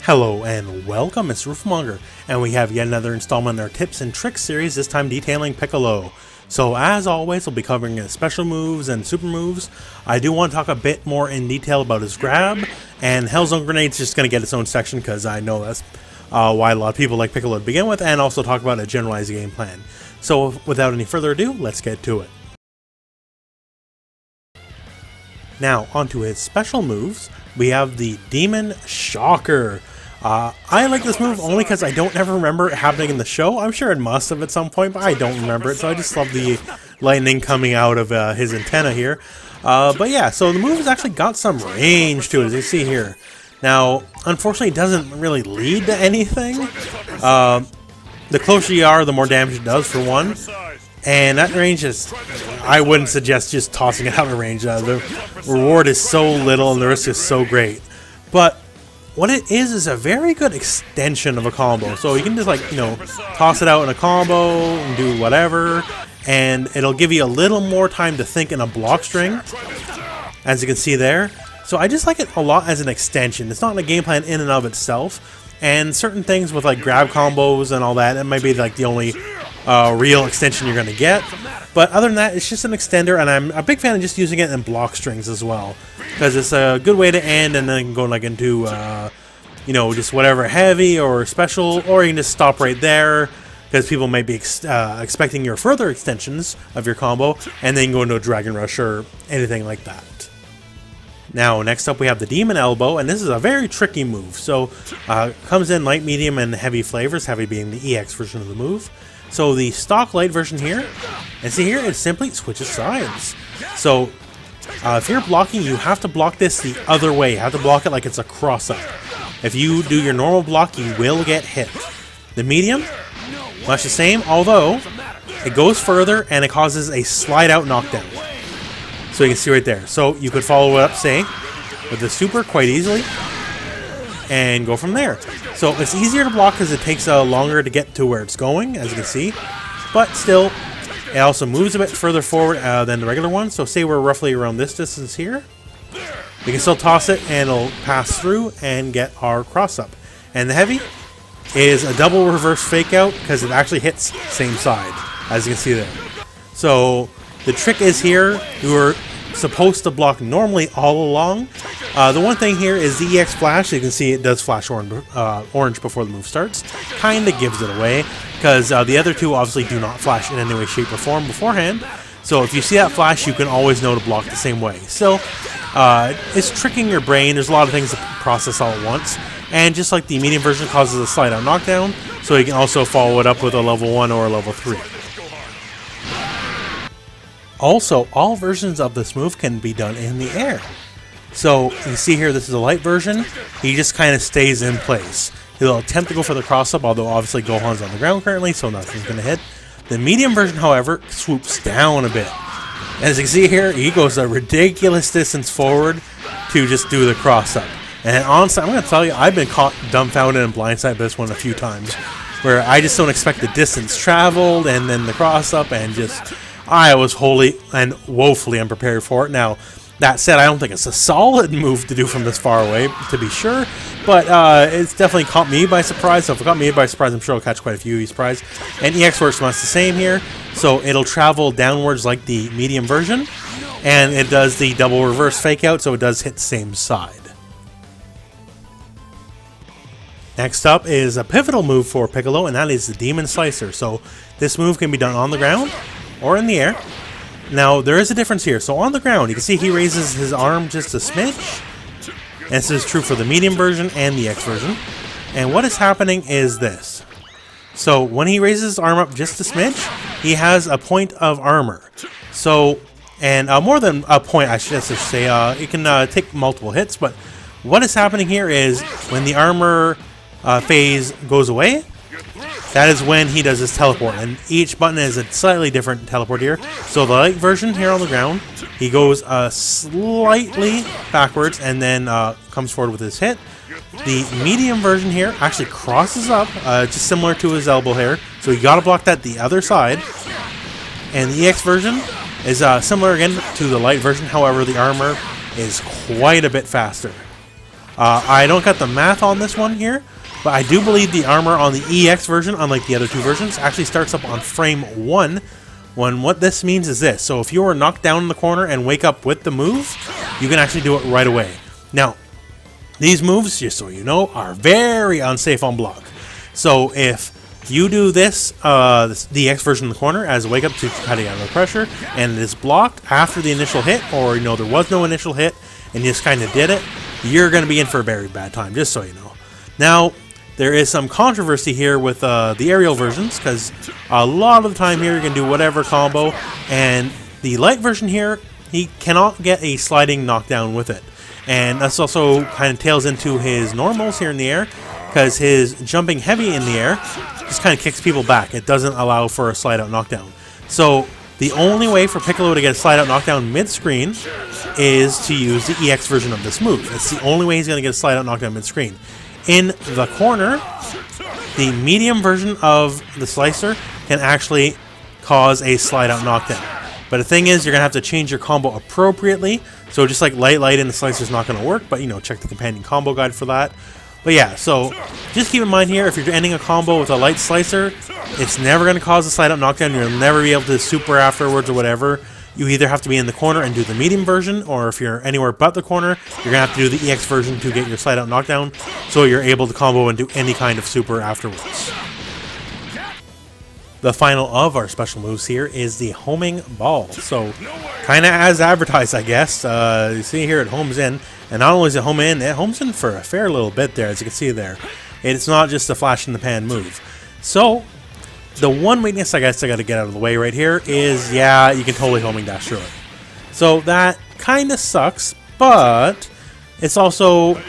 Hello and welcome, it's Rooflemonger, and we have yet another installment in our tips and tricks series, this time detailing Piccolo. So as always, we'll be covering his special moves and super moves. I do want to talk a bit more in detail about his grab, and Hellzone Grenade's just going to get its own section because I know that's why a lot of people like Piccolo to begin with, and also talk about a generalized game plan. So without any further ado, let's get to it. Now, onto his special moves, we have the Demon Shocker. I like this move only because I don't ever remember it happening in the show. I'm sure it must have at some point, but I don't remember it, so I just love the lightning coming out of his antenna here. But yeah, so the move has actually got some range to it, as you see here. Now, unfortunately, it doesn't really lead to anything. The closer you are, the more damage it does, for one. And that range is, I wouldn't suggest just tossing it out of range. The reward is so little and the risk is so great. But what it is a very good extension of a combo. So you can just, like, you know, toss it out in a combo and do whatever, and it'll give you a little more time to think in a block string, as you can see there. So I just like it a lot as an extension. It's not a game plan in and of itself, and certain things with like grab combos and all that, it might be like the only real extension you're going to get. But other than that, it's just an extender, and I'm a big fan of just using it in block strings as well, because it's a good way to end, and then go like into you know, just whatever heavy or special, or you can just stop right there because people might be expecting your further extensions of your combo, and then go into a Dragon Rush or anything like that. Now, next up we have the Demon Elbow, and this is a very tricky move. So, comes in light, medium, and heavy flavors, heavy being the EX version of the move. So the stock light version here, and see here, it simply switches sides. So if you're blocking, you have to block this the other way. You have to block it like it's a cross-up. If you do your normal block, you will get hit. The medium, much the same, although it goes further and it causes a slide-out knockdown. So you can see right there. So you could follow it up, say, with the super quite easily, and go from there. So it's easier to block because it takes longer to get to where it's going, as you can see. But still, it also moves a bit further forward than the regular one. So say we're roughly around this distance here. We can still toss it and it'll pass through and get our cross up. And the heavy is a double reverse fake out because it actually hits same side, as you can see there. So the trick is here, you're supposed to block normally all along. The one thing here is the EX flash. You can see it does flash orange before the move starts. Kind of gives it away, because the other two obviously do not flash in any way, shape, or form beforehand. So if you see that flash, you can always know to block the same way. So it's tricking your brain. There's a lot of things to process all at once. And just like the medium version causes a slide out knockdown, so you can also follow it up with a level 1 or a level 3. Also, all versions of this move can be done in the air. So, you see here, this is a light version. He just kind of stays in place. He'll attempt to go for the cross-up, although obviously Gohan's on the ground currently, so nothing's going to hit. The medium version, however, swoops down a bit. As you can see here, he goes a ridiculous distance forward to just do the cross-up. And honestly, I'm going to tell you, I've been caught dumbfounded and blindsided by this one a few times, where I just don't expect the distance traveled, and then the cross-up, and just I was wholly and woefully unprepared for it. Now, that said, I don't think it's a solid move to do from this far away, to be sure, but it's definitely caught me by surprise. So if it caught me by surprise, I'm sure it'll catch quite a few by surprise. And EX works much the same here, so it'll travel downwards like the medium version, and it does the double reverse fake out, so it does hit the same side. Next up is a pivotal move for Piccolo, and that is the Demon Slicer. So this move can be done on the ground or in the air. Now, there is a difference here. So on the ground, you can see he raises his arm just a smidge. And this is true for the medium version and the X version. And what is happening is this. So when he raises his arm up just a smidge, he has a point of armor. So, and more than a point, I should say, it can take multiple hits. But what is happening here is when the armor phase goes away, that is when he does his teleport, and each button is a slightly different teleport here. So the light version here on the ground, he goes slightly backwards and then comes forward with his hit. The medium version here actually crosses up, just similar to his elbow here, so you gotta block that the other side. And the EX version is similar again to the light version, however the armor is quite a bit faster. I don't got the math on this one here, but I do believe the armor on the EX version, unlike the other two versions, actually starts up on frame 1. When what this means is this. So if you were knocked down in the corner and wake up with the move, you can actually do it right away. Now, these moves, just so you know, are very unsafe on block. So if you do this, the X version in the corner as a wake up to cut it out of the pressure, and it is blocked after the initial hit, or there was no initial hit, and you just kind of did it, you're going to be in for a very bad time, just so you know. Now, there is some controversy here with the aerial versions, because a lot of the time here you can do whatever combo, and the light version here, he cannot get a sliding knockdown with it. And that's also kind of tails into his normals here in the air, because his jumping heavy in the air just kind of kicks people back. It doesn't allow for a slide out knockdown. So the only way for Piccolo to get a slide out knockdown mid-screen is to use the EX version of this move. It's the only way he's going to get a slide out knockdown mid-screen. In the corner, the medium version of the slicer can actually cause a slide out knockdown. But the thing is, you're going to have to change your combo appropriately. So just like light in the slicer is not going to work, but check the companion combo guide for that. But yeah, so just keep in mind here, if you're ending a combo with a light slicer, it's never going to cause a slide up knockdown. You'll never be able to super afterwards or whatever. You either have to be in the corner and do the medium version, or if you're anywhere but the corner, you're going to have to do the EX version to get your slide out knockdown, so you're able to combo and do any kind of super afterwards. The final of our special moves here is the homing ball. So, kind of as advertised, I guess. You see here it homes in, and not only is it home in, it homes in for a fair little bit there, as you can see there. It's not just a flash in the pan move. So, the one weakness I guess I got to get out of the way right here is, yeah, you can totally homing dash through it. So that kind of sucks, but it's also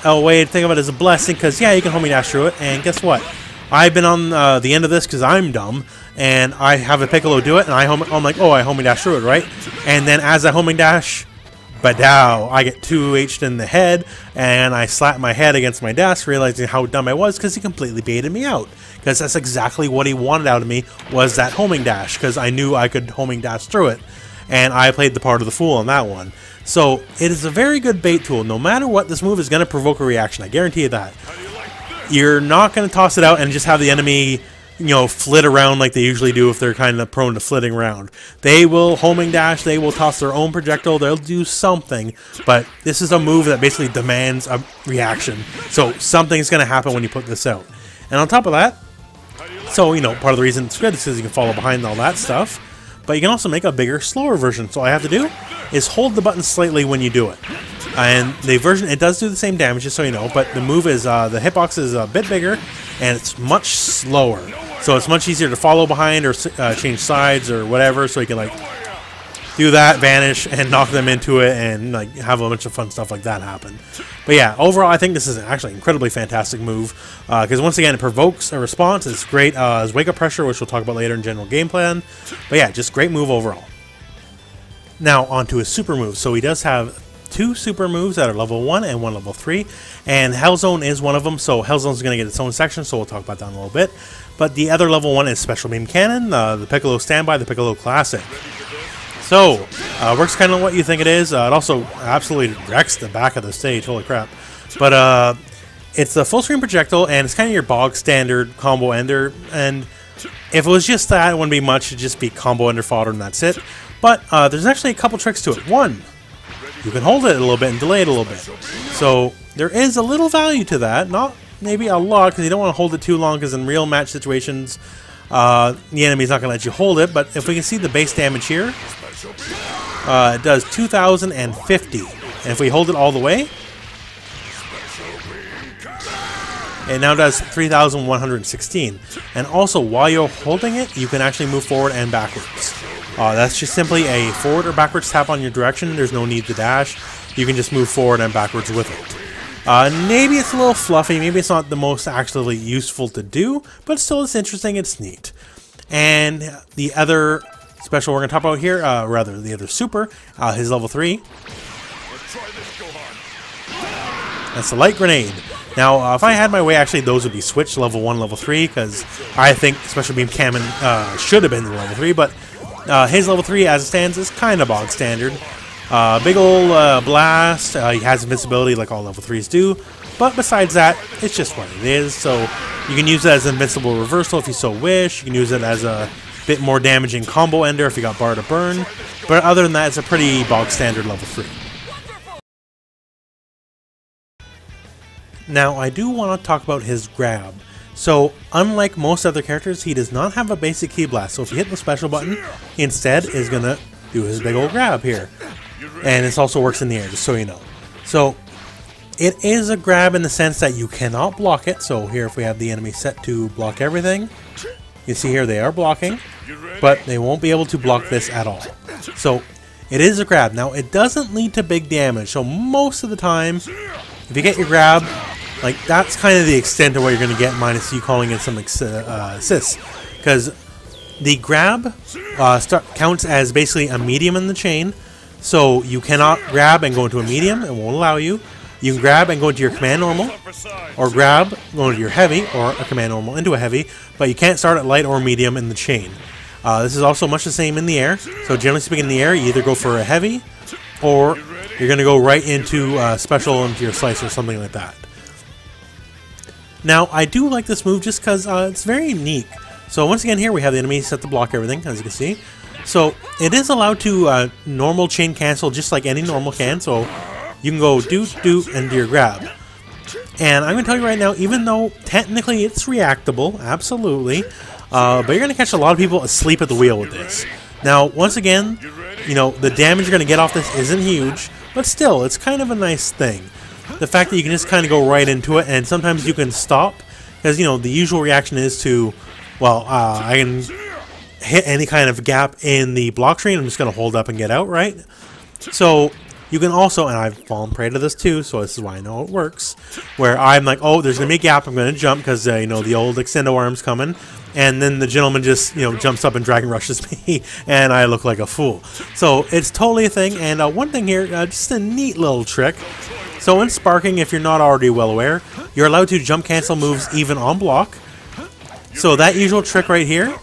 a way to think of it as a blessing, because yeah, you can homing dash through it, and guess what? I've been on the end of this because I'm dumb, and I have a Piccolo do it, and I'm like, oh, I homing dash through it, right? And then as I homing dash, badow, I get 2H'd in the head, and I slap my head against my desk, realizing how dumb I was because he completely baited me out. Because that's exactly what he wanted out of me, was that homing dash, because I knew I could homing dash through it. And I played the part of the fool on that one. So it is a very good bait tool. No matter what, this move is going to provoke a reaction. I guarantee you that. You're not going to toss it out and just have the enemy, flit around like they usually do if they're kind of prone to flitting around. They will homing dash, they will toss their own projectile, they'll do something, but this is a move that basically demands a reaction. So something's going to happen when you put this out. And on top of that, so, part of the reason it's good is because you can follow behind all that stuff, but you can also make a bigger, slower version. So all I have to do is hold the button slightly when you do it. And the version, it does do the same damage, just so you know, but the move is, the hitbox is a bit bigger, and it's much slower. So it's much easier to follow behind or change sides or whatever, so you can, do that, vanish, and knock them into it, and, have a bunch of fun stuff like that happen. But yeah, overall, I think this is actually an incredibly fantastic move, because once again, it provokes a response. It's great as wake-up pressure, which we'll talk about later in general game plan. But yeah, just great move overall. Now, onto his super moves. So he does have 2 super moves that are level 1 and 1 level 3, and Hellzone is one of them, so Hellzone is going to get its own section, so we'll talk about that in a little bit. But the other level 1 is Special Beam Cannon, the Piccolo Standby, the Piccolo Classic. So, works kind of what you think it is. It also absolutely wrecks the back of the stage, holy crap. But it's a full screen projectile, and it's kind of your bog standard combo ender, and if it was just that, it wouldn't be much, it'd just be combo ender fodder and that's it. But there's actually a couple tricks to it. One, you can hold it a little bit and delay it a little bit. So there is a little value to that, not maybe a lot, because you don't want to hold it too long, because in real match situations, the enemy's not going to let you hold it. But if we can see the base damage here, it does 2,050. And if we hold it all the way, it now does 3,116. And also, while you're holding it, you can actually move forward and backwards. That's just simply a forward or backwards tap on your direction. There's no need to dash. You can just move forward and backwards with it. Maybe it's a little fluffy. Maybe it's not the most actually useful to do, but still it's interesting. It's neat. And the other special we're going to talk about here, rather the other super, his level 3. That's the light grenade. Now, if I had my way, actually, those would be switched level 1, level 3, because I think Special Beam Cannon should have been the level 3, but his level 3, as it stands, is kind of bog standard. Big ol' blast. He has invincibility like all level 3s do. But besides that, it's just what it is. So you can use it as invincible reversal if you so wish. You can use it as a bit more damaging combo ender if you got bar to burn. But other than that, it's a pretty bog standard level 3. Now, I do want to talk about his grab. So, unlike most other characters, he does not have a basic key blast. So if you hit the special button, he instead is going to do his big old grab here. And this also works in the air, just so you know. So, it is a grab in the sense that you cannot block it. So here, if we have the enemy set to block everything, you see here they are blocking, but they won't be able to block this at all. So, it is a grab. Now, it doesn't lead to big damage. So most of the time, if you get your grab, like, that's kind of the extent of what you're going to get, minus you calling in some assists. Because the grab counts as basically a medium in the chain. So you cannot grab and go into a medium, it won't allow you. You can grab and go into your command normal, or grab, go into your heavy, or a command normal into a heavy, but you can't start at light or medium in the chain. This is also much the same in the air. So generally speaking in the air, you either go for a heavy, or you're going to go right into special into your slice or something like that. Now, I do like this move just because it's very unique. So once again here, we have the enemy set to block everything, as you can see. So it is allowed to normal chain cancel just like any normal can. So you can go doot doot and do your grab. And I'm going to tell you right now, even though technically it's reactable, absolutely, but you're going to catch a lot of people asleep at the wheel with this. Now, once again, you know, the damage you're going to get off this isn't huge, but still, it's kind of a nice thing. The fact that you can just kind of go right into it, and sometimes you can stop, because, you know, the usual reaction is to, well, I can hit any kind of gap in the block tree, and I'm just going to hold up and get out, right? So, you can also, and I've fallen prey to this too, so this is why I know it works, where I'm like, oh, there's going to be a gap, I'm going to jump, because, you know, the old extendo arm's coming, and then the gentleman just, you know, jumps up and dragon rushes me, and I look like a fool. So, it's totally a thing, and one thing here, just a neat little trick. So in sparking, if you're not already well aware, you're allowed to jump cancel moves even on block. So that usual trick right here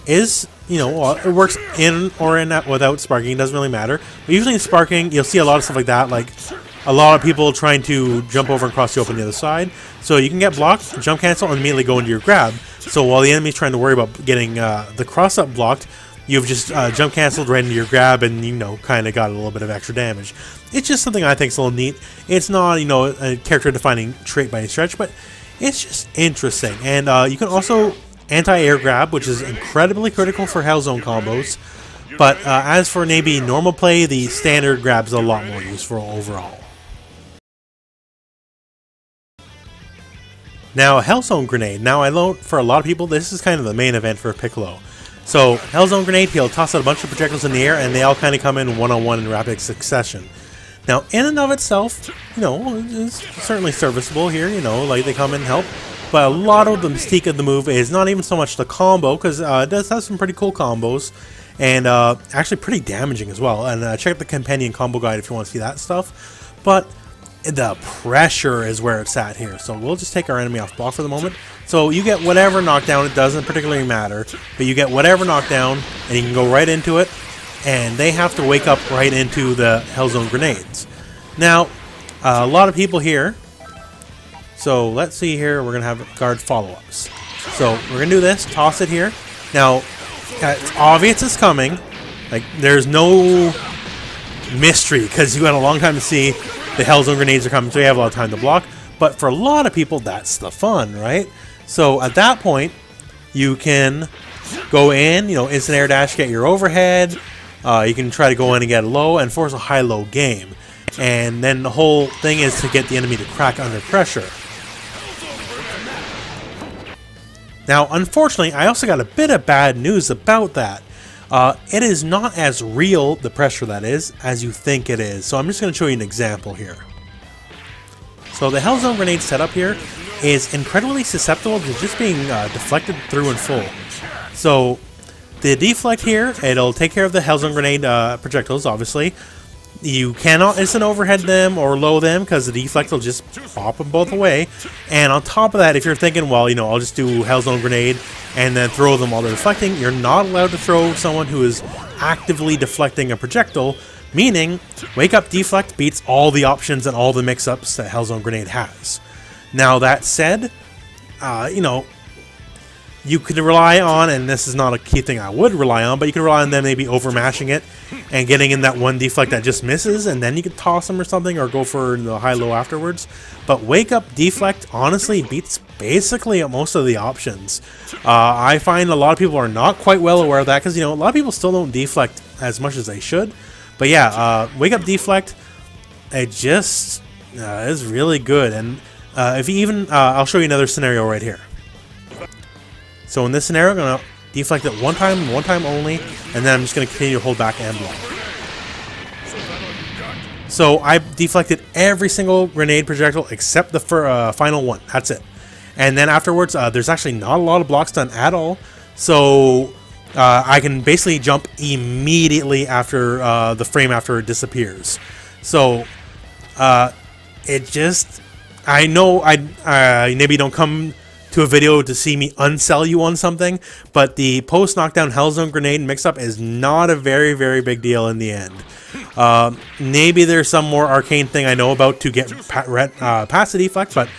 is, you know, well, it works in or in without sparking, it doesn't really matter. But usually in sparking, you'll see a lot of stuff like that, like a lot of people trying to jump over and cross you up on the other side. So you can get blocked, jump cancel, and immediately go into your grab. So while the enemy's trying to worry about getting the cross up blocked, you've just jump canceled right into your grab and, you know, kind of got a little bit of extra damage. It's just something I think is a little neat. It's not, you know, a character-defining trait by any stretch, but it's just interesting. And you can also anti-air grab, which is incredibly critical for Hellzone combos. But as for maybe normal play, the standard grab's a lot more useful overall. Now, Hellzone Grenade. Now, I know for a lot of people, this is kind of the main event for Piccolo. So, Hellzone Grenade, he'll toss out a bunch of projectiles in the air, and they all kind of come in one-on-one in rapid succession. Now, in and of itself, you know, it's certainly serviceable here, you know, like they come in and help. But a lot of the mystique of the move is not even so much the combo, because it does have some pretty cool combos, and actually pretty damaging as well. And check out the companion combo guide if you want to see that stuff. But the pressure is where it's at here. So we'll just take our enemy off block for the moment. So you get whatever knockdown, it doesn't particularly matter, but you get whatever knockdown, and you can go right into it, and they have to wake up right into the Hellzone grenades. Now, a lot of people here, so let's see here, we're going to have guard follow-ups. So we're going to do this, toss it here. Now, it's obvious it's coming, like there's no mystery, because you got a long time to see the Hellzone grenades are coming, so you have a lot of time to block. But for a lot of people, that's the fun, right? So at that point, you can go in, you know, instant air dash, get your overhead. You can try to go in and get low and force a high-low game. And then the whole thing is to get the enemy to crack under pressure. Now, unfortunately, I also got a bit of bad news about that. It is not as real, the pressure that is, as you think it is. So I'm just going to show you an example here. So the Hellzone grenade setup here is incredibly susceptible to just being deflected through and full. So the deflect here, it'll take care of the Hellzone grenade projectiles, obviously. You cannot instant overhead them or low them because the deflect will just pop them both away. And on top of that, if you're thinking, well, you know, I'll just do Hellzone grenade and then throw them while they're deflecting, you're not allowed to throw someone who is actively deflecting a projectile Meaning, Wake Up Deflect beats all the options and all the mix-ups that Hellzone Grenade has. Now that said, you know, you could rely on, and this is not a key thing I would rely on, but you could rely on them maybe overmashing it and getting in that one deflect that just misses, and then you could toss them or something, or go for the high-low afterwards. But Wake Up Deflect honestly beats basically most of the options. I find a lot of people are not quite well aware of that, because, you know, a lot of people still don't deflect as much as they should. But yeah, Wake Up Deflect, it just is really good. And if you even, I'll show you another scenario right here. So in this scenario, I'm going to deflect it one time only, and then I'm just going to continue to hold back and block. So I deflected every single grenade projectile except the final one. That's it. And then afterwards, there's actually not a lot of blocks done at all. So I can basically jump immediately after the frame after it disappears. So it just, I know maybe don't come to a video to see me unsell you on something, but the post knockdown Hellzone grenade mix-up is not a very, very big deal in the end. Maybe there's some more arcane thing I know about to get past the deflect, but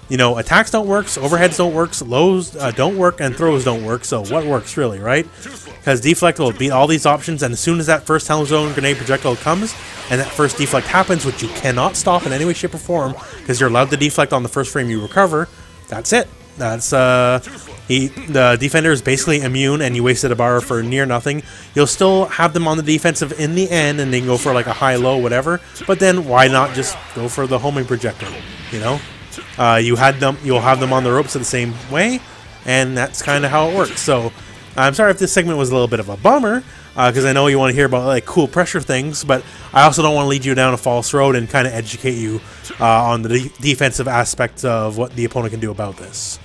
you know, attacks don't work, overheads don't work, lows don't work, and throws don't work. So what works really, right? Because deflect will beat all these options, and as soon as that first Hellzone grenade projectile comes and that first deflect happens, which you cannot stop in any way, shape, or form, because you're allowed to deflect on the first frame you recover, that's it. That's the defender is basically immune, and you wasted a bar for near nothing. You'll still have them on the defensive in the end, and they can go for like a high-low, whatever. But then why not just go for the homing projectile? You know, you'll have them on the ropes in the same way, and that's kind of how it works. So I'm sorry if this segment was a little bit of a bummer, because I know you want to hear about like cool pressure things, but I also don't want to lead you down a false road and kind of educate you on the defensive aspects of what the opponent can do about this.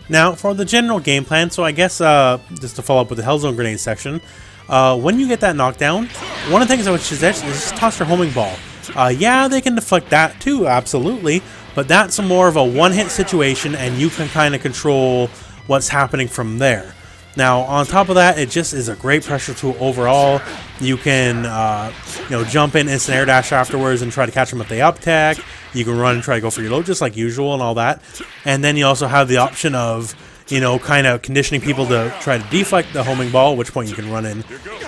Now, for the general game plan, so I guess just to follow up with the Hellzone grenade section, when you get that knockdown, one of the things I would suggest is just toss your homing ball. Yeah, they can deflect that too, absolutely, but that's more of a one-hit situation, and you can kind of control what's happening from there. Now, on top of that, it just is a great pressure tool overall. You can, you know, jump in instant air dash afterwards and try to catch them if they up tech. You can run and try to go for your low just like usual and all that. And then you also have the option of, you know, kind of conditioning people to try to deflect the homing ball, at which point you can run in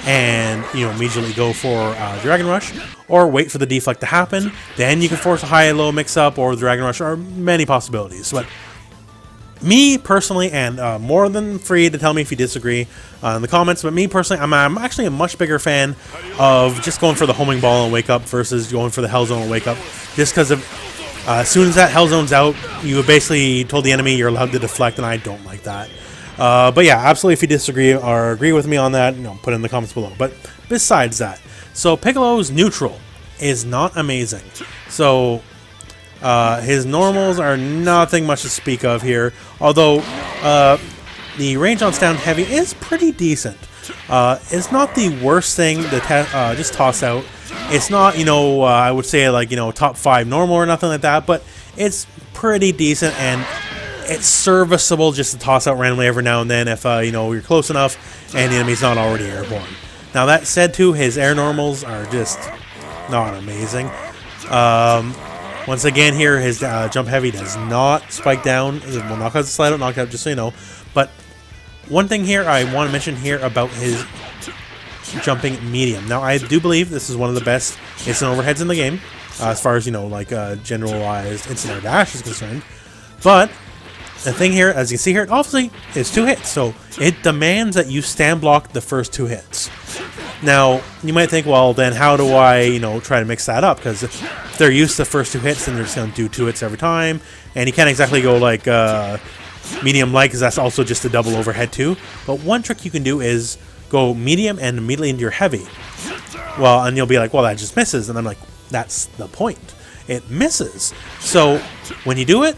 and, you know, immediately go for Dragon Rush, or wait for the deflect to happen. Then you can force a high-low mix-up or Dragon Rush, or many possibilities. But me personally, and more than free to tell me if you disagree in the comments, but me personally, I'm actually a much bigger fan of just going for the homing ball and wake up versus going for the Hellzone and wake up, just because of as soon as that Hellzone's out, you basically told the enemy you're allowed to deflect, and I don't like that. But yeah, absolutely, if you disagree or agree with me on that, you know, put it in the comments below. But besides that, so Piccolo's neutral is not amazing. So his normals are nothing much to speak of here, although the range on stand heavy is pretty decent. It's not the worst thing to just toss out. It's not, you know, I would say like, you know, top 5 normal or nothing like that, but it's pretty decent, and it's serviceable just to toss out randomly every now and then if, you know, you're close enough and the enemy's not already airborne. Now that said too, his air normals are just not amazing. Once again here, his jump heavy does not spike down. Well, not because it's slide out, knocked out, just so you know. But one thing here I want to mention here about his jumping medium. Now, I do believe this is one of the best instant overheads in the game, as far as, you know, like generalized instant air dash is concerned. But the thing here, as you can see here, obviously is 2 hits, so it demands that you stand block the first 2 hits. Now, you might think, well, then how do I, you know, try to mix that up? Because if they're used to the first 2 hits, then they're just going to do 2 hits every time, and you can't exactly go like medium light, because that's also just a double overhead too. But one trick you can do is go medium and immediately into your heavy. Well, and you'll be like, well, that just misses. And I'm like, that's the point. It misses. So when you do it,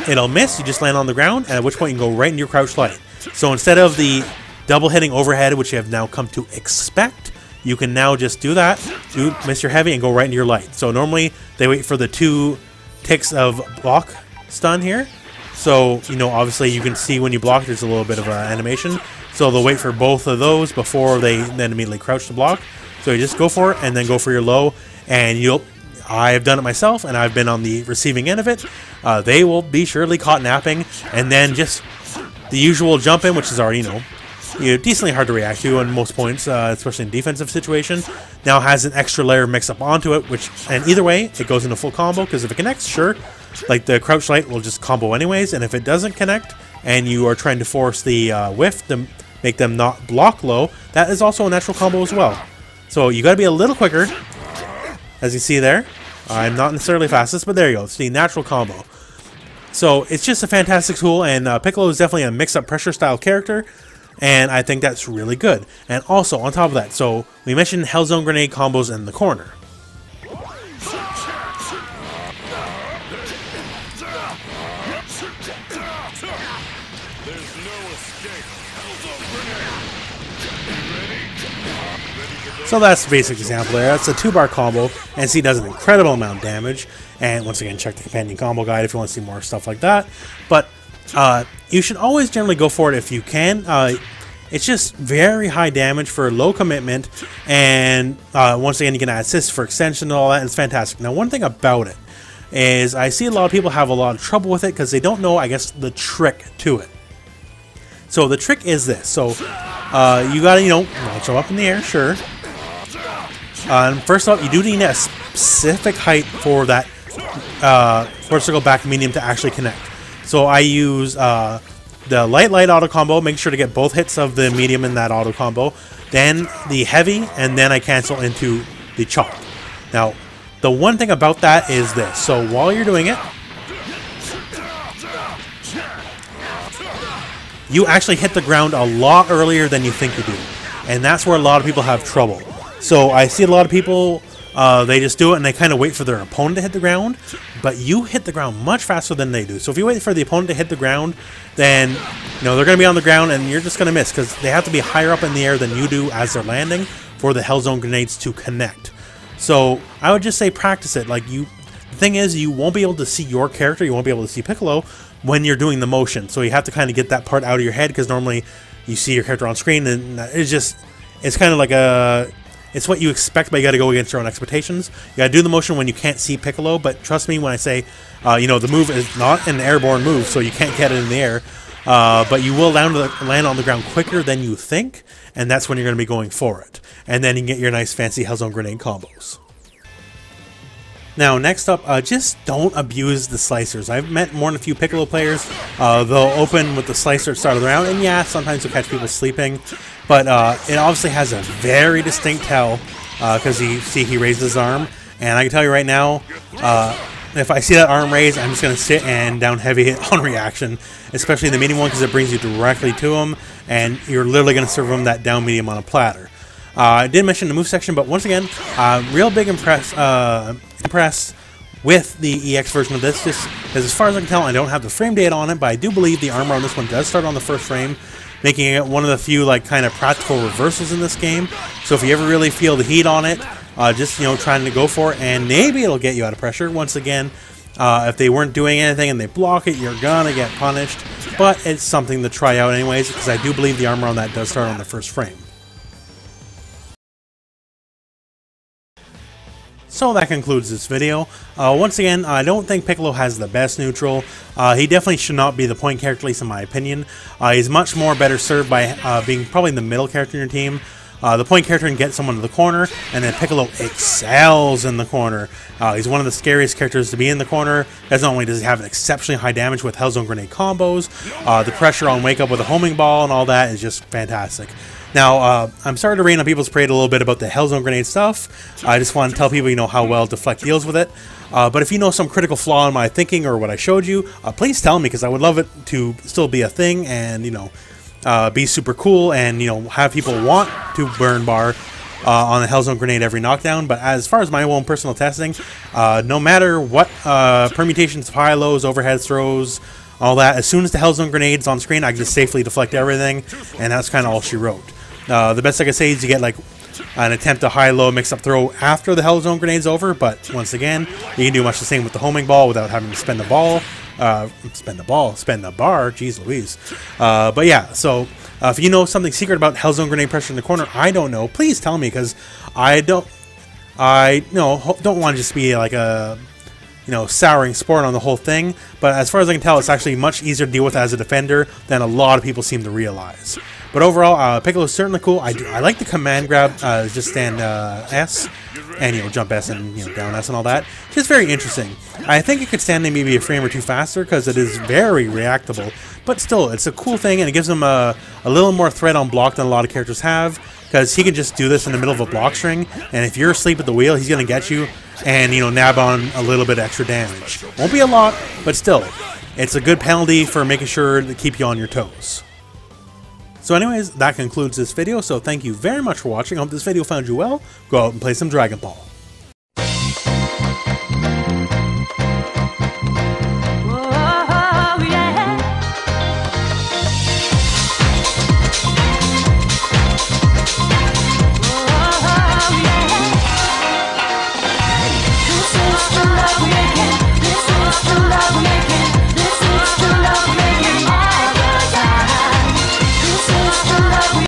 it'll miss. You just land on the ground, and at which point you can go right into your crouch light. So instead of the double hitting overhead, which you have now come to expect, you can now just do that, miss your heavy, and go right into your light. So normally they wait for the 2 ticks of block stun here. So, you know, obviously you can see when you block, there's a little bit of animation. So they'll wait for both of those before they then immediately crouch to block. So you just go for it and then go for your low, and I've done it myself, and I've been on the receiving end of it. They will be surely caught napping, and then just the usual jump in, which is already, decently hard to react to on most points, especially in defensive situation. Now has an extra layer mix up onto it, and either way, it goes into full combo, because if it connects, sure, like the crouch light will just combo anyways, and if it doesn't connect, and you are trying to force the whiff to make them not block low, that is also a natural combo as well. So you got to be a little quicker, as you see there. I'm not necessarily fastest, but there you go. It's the natural combo. So it's just a fantastic tool, and Piccolo is definitely a mix-up pressure style character, and I think that's really good. And also, on top of that, so we mentioned Hellzone grenade combos in the corner. So that's the basic example there. That's a 2-bar combo, and see, does an incredible amount of damage. And once again, check the companion combo guide if you want to see more stuff like that. But you should always generally go for it if you can. It's just very high damage for low commitment, and once again, you can add assists for extension and all that, and it's fantastic. Now, one thing about it is I see a lot of people have a lot of trouble with it because they don't know, I guess, the trick to it. So the trick is this. So you got to, launch them up in the air, sure. First off, you do need a specific height for that circle back medium to actually connect. So I use the light auto combo, make sure to get both hits of the medium in that auto combo, then the heavy, and then I cancel into the chop. Now, the one thing about that is this. So while you're doing it, you actually hit the ground a lot earlier than you think you do. And that's where a lot of people have trouble. So I see a lot of people, they just do it and they kind of wait for their opponent to hit the ground, but you hit the ground much faster than they do. So if you wait for the opponent to hit the ground, then they're going to be on the ground and you're just going to miss, because they have to be higher up in the air than you do as they're landing for the Hellzone grenades to connect. So I would just say practice it. The thing is, you won't be able to see your character, you won't be able to see Piccolo when you're doing the motion. So you have to kind of get that part out of your head, because normally you see your character on screen and it's kind of like it's what you expect, but you got to go against your own expectations. You got to do the motion when you can't see Piccolo, but trust me when I say, the move is not an airborne move, so you can't get it in the air, but you will land on the ground quicker than you think, and that's when you're going to be going for it. And then you can get your nice fancy Hellzone grenade combos. Now, next up, just don't abuse the slicers. I've met more than a few Piccolo players. They'll open with the slicer at the start of the round, and yeah, sometimes you'll catch people sleeping, but it obviously has a very distinct tell, because he raised his arm, and I can tell you right now, if I see that arm raised, I'm just going to sit and down heavy hit on reaction, especially the medium one, because it brings you directly to him, and you're literally going to serve him that down medium on a platter. I did mention the move section, but once again, real big impressed with the EX version of this, just as far as I can tell, I don't have the frame data on it, but I do believe the armor on this one does start on the first frame, making it one of the few kind of practical reversals in this game. So if you ever really feel the heat on it, just trying to go for it, and maybe it'll get you out of pressure. Once again, if they weren't doing anything and they block it, you're gonna get punished, but it's something to try out anyways, because I do believe the armor on that does start on the first frame. So that concludes this video. Once again, I don't think Piccolo has the best neutral. He definitely should not be the point character, at least in my opinion. He's much more better served by being probably the middle character in your team. The point character can get someone to the corner, and then Piccolo excels in the corner. He's one of the scariest characters to be in the corner, as not only does he have an exceptionally high damage with Hellzone grenade combos, the pressure on wake up with a homing ball and all that is just fantastic. Now, I'm sorry to rain on people's parade a little bit about the Hellzone grenade stuff. I just want to tell people, how well Deflect deals with it. But if you know some critical flaw in my thinking or what I showed you, please tell me, because I would love it to still be a thing and, be super cool and, have people want to burn bar on a Hellzone grenade every knockdown. But as far as my own personal testing, no matter what permutations of high, lows, overhead throws, all that, as soon as the Hellzone grenade's on screen, I can just safely deflect everything, and that's kind of all she wrote. The best I can say is you get an attempt to high-low mix-up throw after the Hellzone grenade's over, but once again, you can do much the same with the homing ball without having to spend the ball. spend the bar, jeez Louise. But yeah, so if you know something secret about Hellzone grenade pressure in the corner, I don't know, please tell me, because I don't want to just be like a, souring sport on the whole thing, but as far as I can tell, it's actually much easier to deal with as a defender than a lot of people seem to realize. But overall, Piccolo is certainly cool. I like the command grab, just stand S, and jump S and down S and all that. Just very interesting. I think it could stand maybe a frame or two faster because it is very reactable. But still, it's a cool thing, and it gives him a little more threat on block than a lot of characters have, because he can just do this in the middle of a block string, and if you're asleep at the wheel, he's going to get you and nab on a little bit extra damage. Won't be a lot, but still, it's a good penalty for making sure to keep you on your toes. So anyways, that concludes this video, so thank you very much for watching. I hope this video found you well. Go out and play some Dragon Ball.